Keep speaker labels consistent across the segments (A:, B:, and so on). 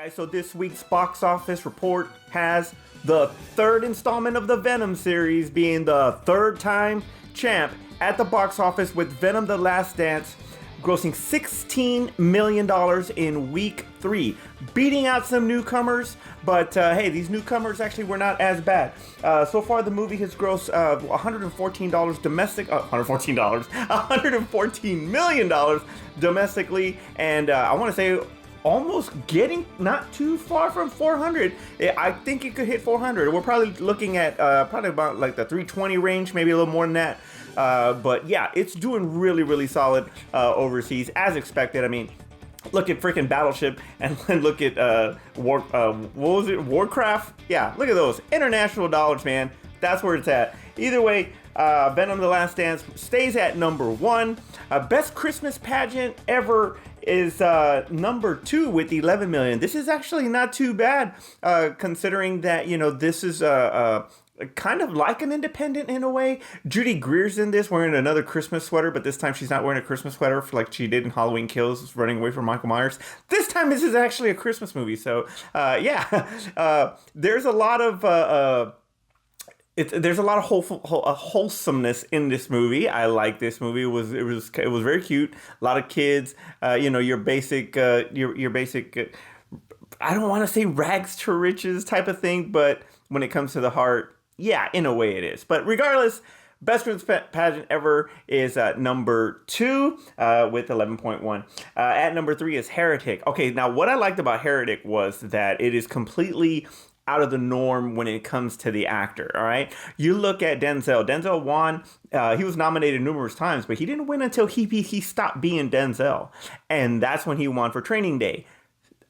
A: Guys, so this week's box office report has the third installment of the Venom series being the third time champ at the box office, with Venom: The Last Dance grossing $16 million in week 3, beating out some newcomers, but hey, these newcomers actually were not as bad. So far, the movie has grossed $114 domestic, $114 million domestically, and I want to say almost getting not too far from 400. I think it could hit 400. We're probably looking at probably about like the 320 range, maybe a little more than that. But yeah, it's doing really, really solid overseas, as expected. I mean, look at freaking Battleship and look at what was it? Warcraft? Yeah, look at those international dollars, man. That's where it's at. Either way, Venom: The Last Dance stays at number 1. Best Christmas pageant ever is number 2 with 11 million. This is actually not too bad, considering that, you know, this is kind of like an independent in a way. Judy Greer's in this wearing another Christmas sweater, but this time she's not wearing a Christmas sweater like she did in Halloween Kills, running away from Michael Myers. This time this is actually a Christmas movie. So yeah, there's a lot of there's a lot of wholesomeness in this movie. I like this movie. It was very cute. A lot of kids. Your basic your basic. I don't want to say rags to riches type of thing, but when it comes to the heart, yeah, in a way it is. But regardless, Best Christmas Pageant ever is number 2 with 11.1. At number 3 is Heretic. Okay, now what I liked about Heretic was that it is completely out of the norm when it comes to the actor, all right? You look at Denzel. Denzel won. He was nominated numerous times, but he didn't win until he stopped being Denzel. And that's when he won for Training Day.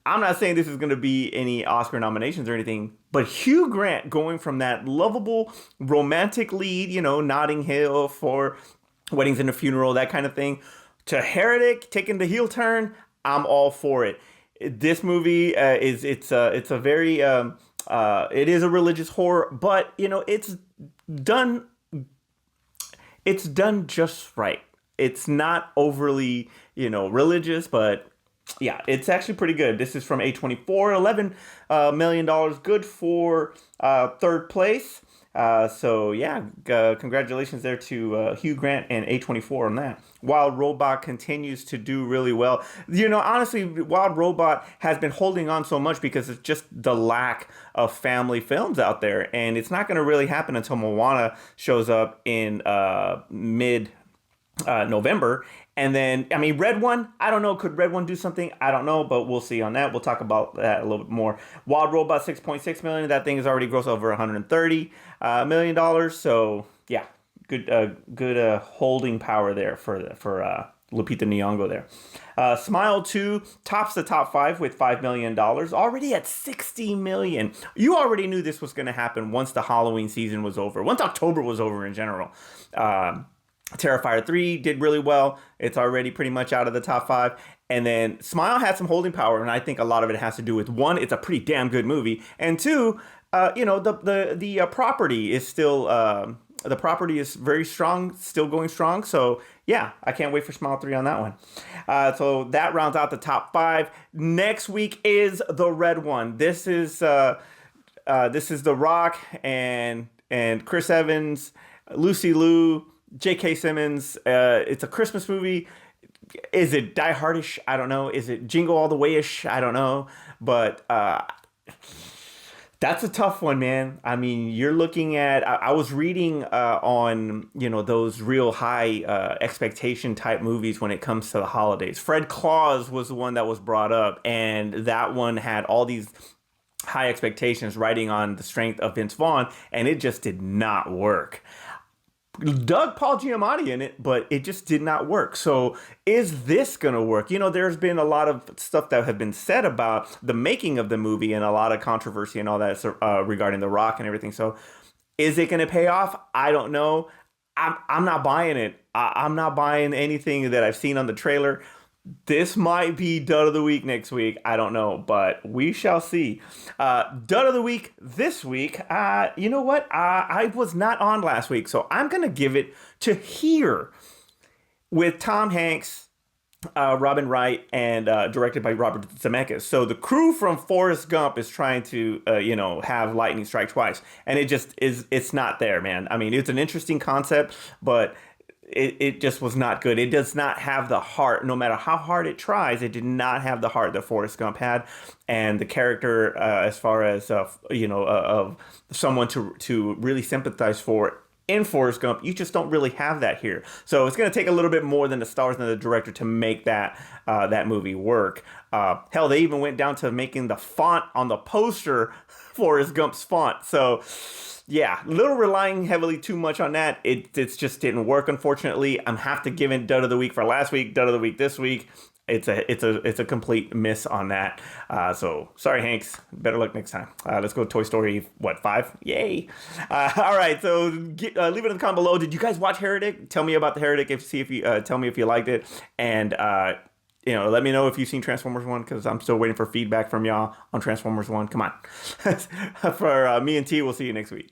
A: I'm not saying this is going to be any Oscar nominations or anything, but Hugh Grant going from that lovable romantic lead, Notting Hill for Weddings and a Funeral, that kind of thing, to Heretic taking the heel turn, I'm all for it. This movie it's a very it is a religious horror, but it's done just right. It's not overly religious, but yeah, it's actually pretty good. This is from A24, $11 million, good for third place. So yeah, congratulations there to Hugh Grant and A24 on that. Wild Robot continues to do really well. Honestly, Wild Robot has been holding on so much because it's just the lack of family films out there. And it's not going to really happen until Moana shows up in mid-November. And then, I mean, Red One, I don't know. Could Red One do something? I don't know, but we'll see on that. We'll talk about that a little bit more. Wild Robot, $6.6 million. That thing has already grossed over $130 million. So, yeah, good holding power there for Lupita Nyong'o there. Smile 2 tops the top 5 with $5 million, already at $60 million. You already knew this was going to happen once the Halloween season was over, once October was over in general. Terrifier 3 did really well. It's already pretty much out of the top 5. And then Smile had some holding power, and I think a lot of it has to do with, 1, it's a pretty damn good movie, and 2, the property is still the property is very strong, still going strong. So yeah, I can't wait for Smile 3 on that one. So that rounds out the top 5. Next week is the Red One. This is The Rock and Chris Evans, Lucy Liu, J.K. Simmons. It's a Christmas movie. Is it Die Hardish? I don't know. Is it Jingle All the Way-ish? I don't know. But that's a tough one, man. I mean, you're looking at... I was reading on, those real high expectation type movies when it comes to the holidays. Fred Claus was the one that was brought up, and that one had all these high expectations riding on the strength of Vince Vaughn, and it just did not work. Doug Paul Giamatti in it, but it just did not work. So is this going to work? There's been a lot of stuff that have been said about the making of the movie and a lot of controversy and all that regarding The Rock and everything. So is it going to pay off? I don't know. I'm not buying it. I'm not buying anything that I've seen on the trailer. This might be Dud of the Week next week. I don't know, but we shall see. Dud of the Week this week. You know what? I was not on last week, so I'm going to give it to Here with Tom Hanks Robin Wright and directed by Robert Zemeckis. So the crew from Forrest Gump is trying to, have lightning strike twice, and it just is. It's not there, man. I mean, it's an interesting concept, but it just was not good. It does not have the heart. No matter how hard it tries, it did not have the heart that Forrest Gump had, and the character, as far as of someone to really sympathize for in Forrest Gump, you just don't really have that here. So it's going to take a little bit more than the stars and the director to make that movie work. Hell, they even went down to making the font on the poster Forrest Gump's font. So yeah, little relying heavily too much on that. It just didn't work, unfortunately. I'm have to give it dud of the week for last week, dud of the week this week. It's a complete miss on that. So sorry, Hanks. Better luck next time. Let's go Toy Story 5? Yay! All right. So leave it in the comment below. Did you guys watch Heretic? Tell me about the Heretic. Tell me if you liked it, and let me know if you've seen Transformers 1, because I'm still waiting for feedback from y'all on Transformers 1. Come on. For me and T, we'll see you next week.